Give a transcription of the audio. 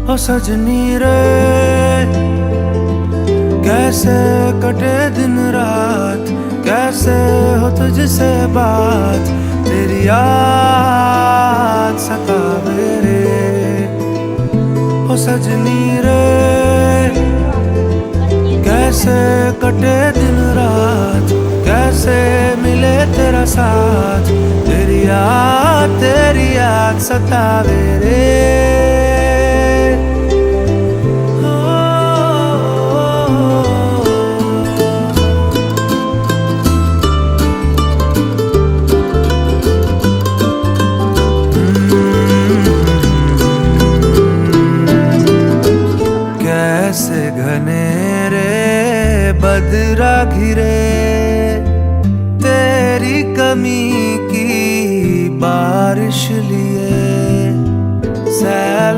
ओ सजनी रे, कैसे कटे दिन रात, कैसे हो तुझसे बात, तेरी याद सतावे रे। ओ सजनी रे, कैसे कटे दिन रात, कैसे मिले तेरा साथ, तेरी याद सतावे रे। कैसे घने रे बदरा घिरे,